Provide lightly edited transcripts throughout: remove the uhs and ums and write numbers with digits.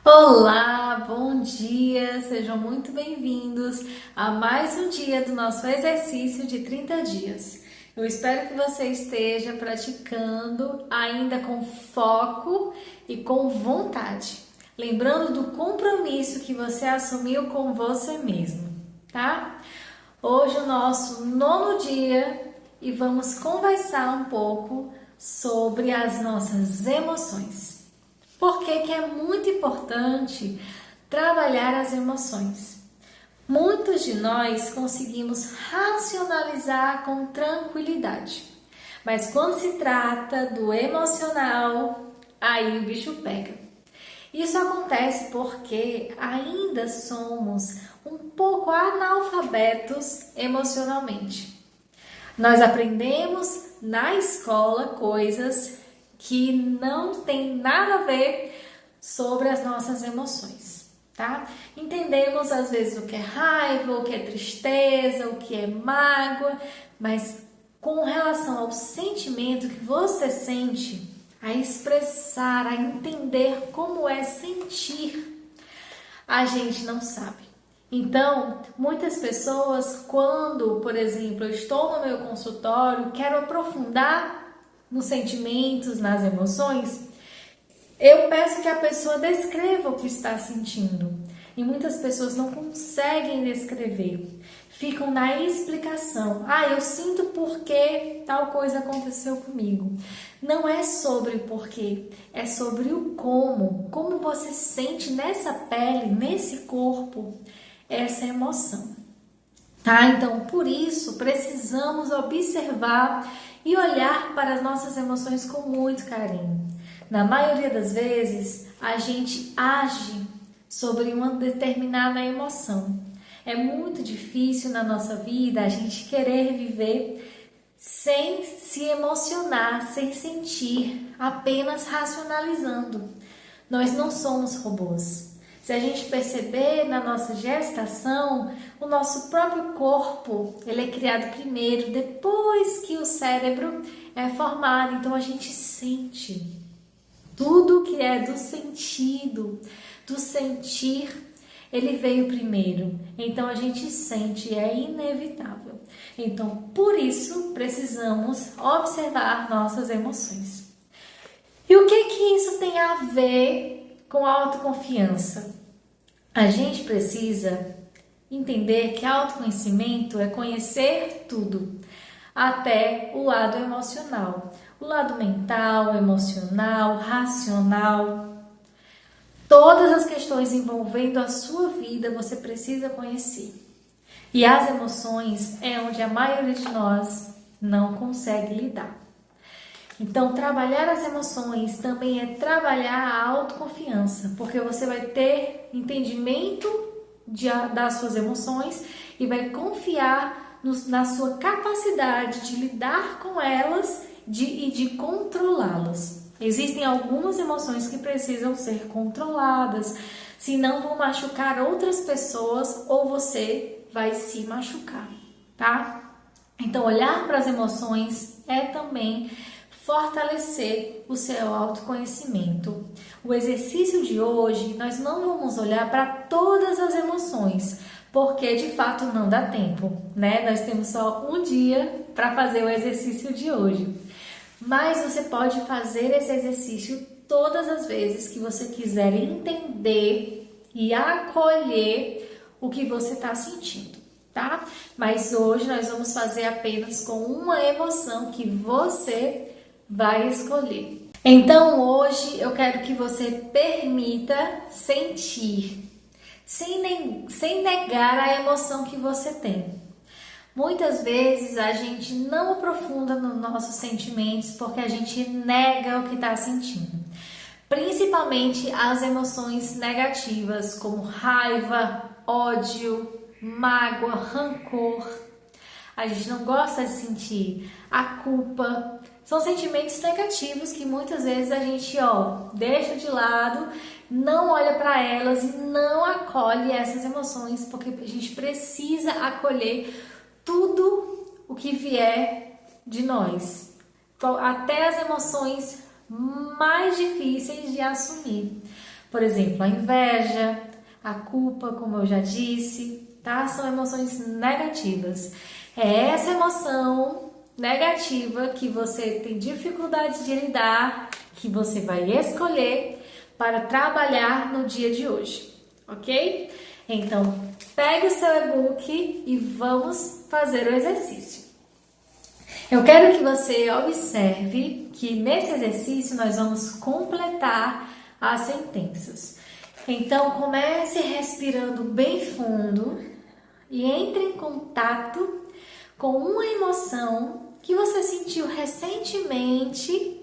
Olá, bom dia! Sejam muito bem-vindos a mais um dia do nosso exercício de 30 dias. Eu espero que você esteja praticando ainda com foco e com vontade. Lembrando do compromisso que você assumiu com você mesmo, tá? Hoje é o nosso 9º dia e vamos conversar um pouco sobre as nossas emoções. Por que que é muito importante trabalhar as emoções? Muitos de nós conseguimos racionalizar com tranquilidade, mas quando se trata do emocional, aí o bicho pega. Isso acontece porque ainda somos um pouco analfabetos emocionalmente. Nós aprendemos na escola coisas que não tem nada a ver sobre as nossas emoções, tá? Entendemos às vezes o que é raiva, o que é tristeza, o que é mágoa, mas com relação ao sentimento que você sente, a expressar, a entender como é sentir, a gente não sabe. Então, muitas pessoas, quando, por exemplo, eu estou no meu consultório, quero aprofundar nos sentimentos, nas emoções, eu peço que a pessoa descreva o que está sentindo. E muitas pessoas não conseguem descrever, ficam na explicação. Eu sinto porque tal coisa aconteceu comigo. Não é sobre o porquê, é sobre o como você sente nessa pele, nesse corpo, essa emoção. Tá? Então, por isso, precisamos observar e olhar para as nossas emoções com muito carinho. Na maioria das vezes, a gente age sobre uma determinada emoção. É muito difícil na nossa vida a gente querer viver sem se emocionar, sem sentir, apenas racionalizando. Nós não somos robôs. Se a gente perceber na nossa gestação, o nosso próprio corpo, ele é criado primeiro, depois que o cérebro é formado. Então a gente sente. Tudo que é do sentido, do sentir, ele veio primeiro. Então a gente sente, é inevitável. Então, por isso, precisamos observar nossas emoções. E o que isso tem a ver com a autoconfiança? A gente precisa entender que autoconhecimento é conhecer tudo, até o lado emocional, o lado mental, emocional, racional. Todas as questões envolvendo a sua vida você precisa conhecer. E as emoções é onde a maioria de nós não consegue lidar. Então, trabalhar as emoções também é trabalhar a autoconfiança, porque você vai ter entendimento das suas emoções e vai confiar na sua capacidade de lidar com elas e de controlá-las. Existem algumas emoções que precisam ser controladas, senão vão machucar outras pessoas ou você vai se machucar, tá? Então, olhar para as emoções é também fortalecer o seu autoconhecimento. O exercício de hoje, nós não vamos olhar para todas as emoções, porque de fato não dá tempo, né? Nós temos só um dia para fazer o exercício de hoje. Mas você pode fazer esse exercício todas as vezes que você quiser entender e acolher o que você está sentindo, tá? Mas hoje nós vamos fazer apenas com uma emoção que você vai escolher. Então hoje eu quero que você permita sentir, sem negar a emoção que você tem. Muitas vezes a gente não aprofunda nos nossos sentimentos porque a gente nega o que está sentindo. Principalmente as emoções negativas como raiva, ódio, mágoa, rancor. A gente não gosta de sentir a culpa. São sentimentos negativos que muitas vezes a gente deixa de lado, não olha para elas e não acolhe essas emoções, porque a gente precisa acolher tudo o que vier de nós, até as emoções mais difíceis de assumir. Por exemplo, a inveja, a culpa, como eu já disse, tá? São emoções negativas. É essa emoção negativa que você tem dificuldade de lidar, que você vai escolher para trabalhar no dia de hoje, ok? Então, pegue o seu e-book e vamos fazer o exercício. Eu quero que você observe que nesse exercício nós vamos completar as sentenças. Então, comece respirando bem fundo e entre em contato com uma emoção que você sentiu recentemente,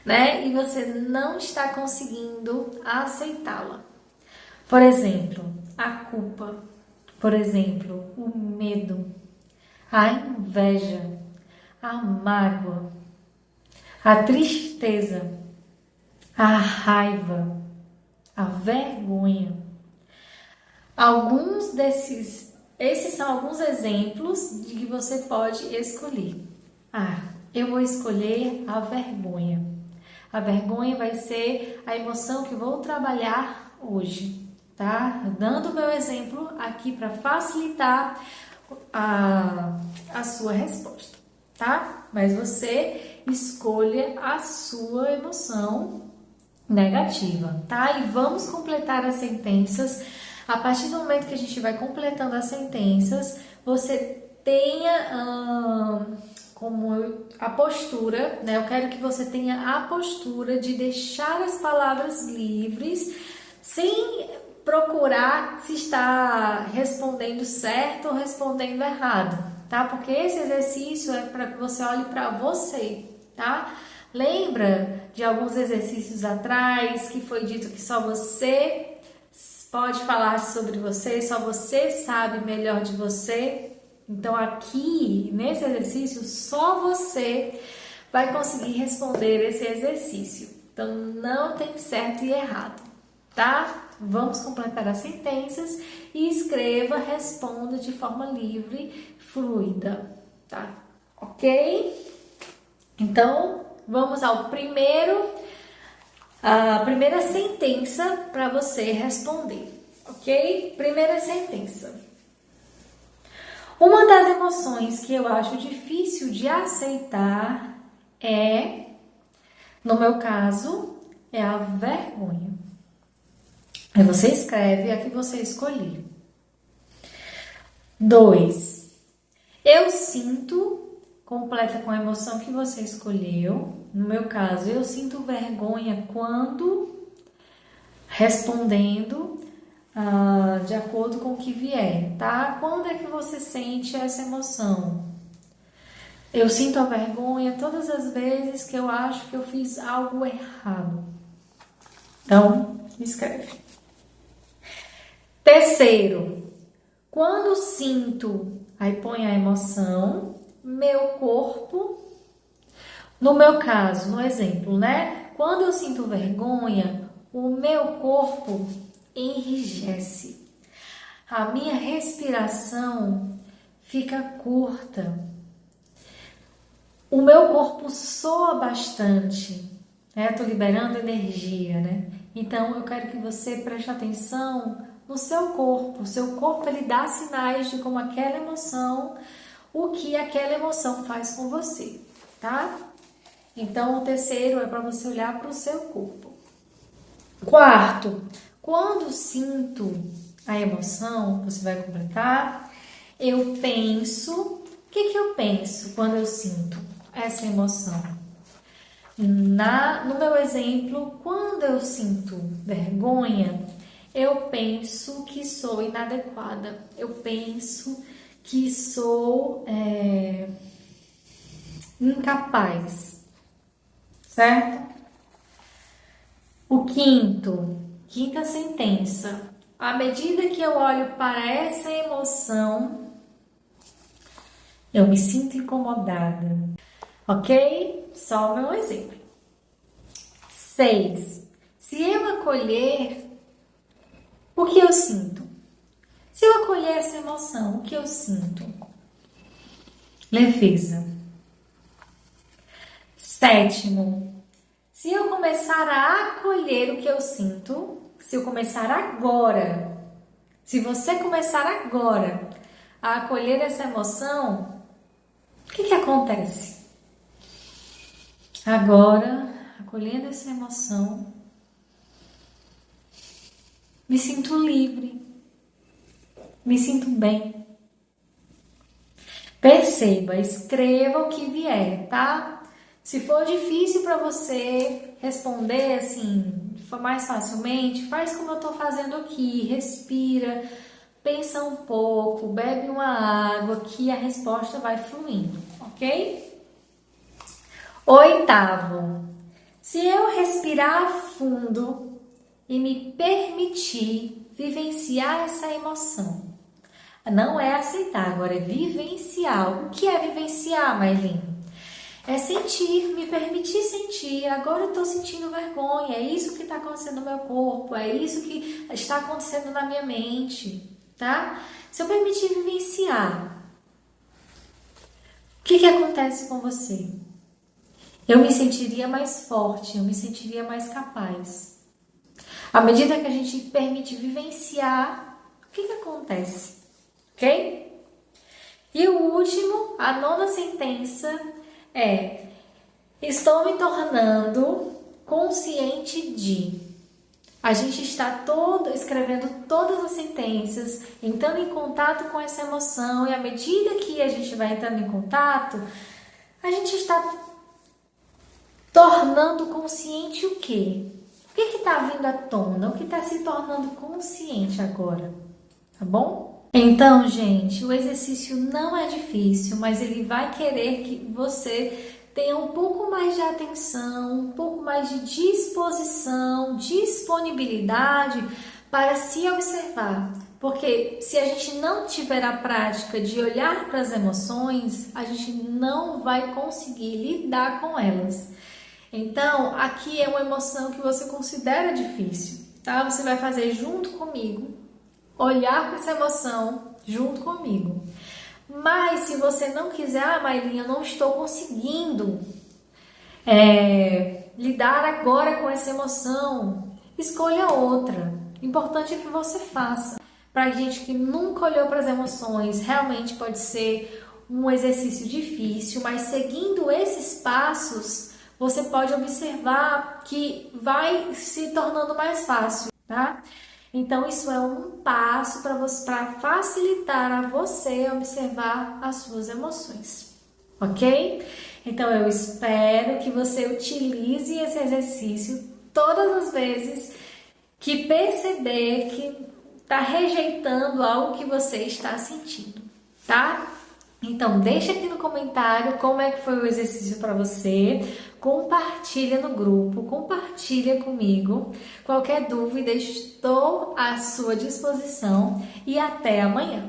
né? E você não está conseguindo aceitá-la. Por exemplo, a culpa. Por exemplo, o medo, a inveja, a mágoa, a tristeza, a raiva, a vergonha. Esses são alguns exemplos de que você pode escolher. Eu vou escolher a vergonha. A vergonha vai ser a emoção que vou trabalhar hoje, tá? Dando o meu exemplo aqui para facilitar a sua resposta, tá? Mas você escolha a sua emoção negativa, tá? E vamos completar as sentenças. A partir do momento que a gente vai completando as sentenças, você tenha como a postura, né? Eu quero que você tenha a postura de deixar as palavras livres, sem procurar se está respondendo certo ou respondendo errado, tá? Porque esse exercício é para que você olhe para você, tá? Lembra de alguns exercícios atrás que foi dito que só você pode falar sobre você, só você sabe melhor de você? Então aqui, nesse exercício, só você vai conseguir responder esse exercício. Então não tem certo e errado, tá? Vamos completar as sentenças e escreva, responda de forma livre, fluida, tá? Ok? Então, vamos a primeira sentença para você responder, ok? Primeira sentença. Uma das emoções que eu acho difícil de aceitar no meu caso, é a vergonha. Aí você escreve a que você escolher. 2. Eu sinto, completa com a emoção que você escolheu. No meu caso, eu sinto vergonha quando respondendo de acordo com o que vier, tá? Quando é que você sente essa emoção? Eu sinto a vergonha todas as vezes que eu acho que eu fiz algo errado. Então, escreve. 3. Quando sinto, aí põe a emoção, meu corpo. No meu caso, no exemplo, né? Quando eu sinto vergonha, o meu corpo enrijece. A minha respiração fica curta. O meu corpo soa bastante, né? Tô liberando energia, né? Então, eu quero que você preste atenção no seu corpo. O seu corpo, ele dá sinais de como aquela emoção, o que aquela emoção faz com você, tá? Então, o 3 é para você olhar para o seu corpo. 4, quando sinto a emoção, você vai completar, eu penso. O que eu penso quando eu sinto essa emoção? No meu exemplo, quando eu sinto vergonha, eu penso que sou inadequada. Eu penso que sou incapaz. Certo? O quinta sentença. À medida que eu olho para essa emoção, eu me sinto incomodada. Ok? Só o meu exemplo. 6. Se eu acolher, o que eu sinto? Se eu acolher essa emoção, o que eu sinto? Leveza. 7. Se eu começar a acolher o que eu sinto, se eu começar agora, se você começar agora a acolher essa emoção, o que acontece? Agora, acolhendo essa emoção, me sinto livre, me sinto bem. Perceba, escreva o que vier, tá? Se for difícil para você responder assim, mais facilmente, faz como eu tô fazendo aqui, respira, pensa um pouco, bebe uma água, que a resposta vai fluindo, ok? Oitavo, se eu respirar fundo e me permitir vivenciar essa emoção, não é aceitar, agora é vivenciar. O que é vivenciar, Maylin? É sentir, me permitir sentir. Agora eu estou sentindo vergonha, é isso que está acontecendo no meu corpo, é isso que está acontecendo na minha mente, tá? Se eu permitir vivenciar, o que acontece com você? Eu me sentiria mais forte, eu me sentiria mais capaz. À medida que a gente permite vivenciar, o que acontece? Ok? E o último, a nona sentença é: estou me tornando consciente de. A gente está escrevendo todas as sentenças, entrando em contato com essa emoção, e à medida que a gente vai entrando em contato, a gente está tornando consciente o quê? O que está vindo à tona? O que está se tornando consciente agora? Tá bom? Então, gente, o exercício não é difícil, mas ele vai querer que você tenha um pouco mais de atenção, um pouco mais de disposição, disponibilidade para se observar. Porque se a gente não tiver a prática de olhar para as emoções, a gente não vai conseguir lidar com elas. Então, aqui é uma emoção que você considera difícil, tá? Você vai fazer junto comigo, olhar para essa emoção junto comigo. Mas se você não quiser, Maylin, eu não estou conseguindo lidar agora com essa emoção, escolha outra. O importante é que você faça. Para gente que nunca olhou para as emoções, realmente pode ser um exercício difícil, mas seguindo esses passos, você pode observar que vai se tornando mais fácil, tá? Então, isso é um passo para facilitar a você observar as suas emoções, ok? Então, eu espero que você utilize esse exercício todas as vezes que perceber que está rejeitando algo que você está sentindo, tá? Então, deixa aqui no comentário como é que foi o exercício para você. Compartilha no grupo, compartilha comigo. Qualquer dúvida, estou à sua disposição e até amanhã.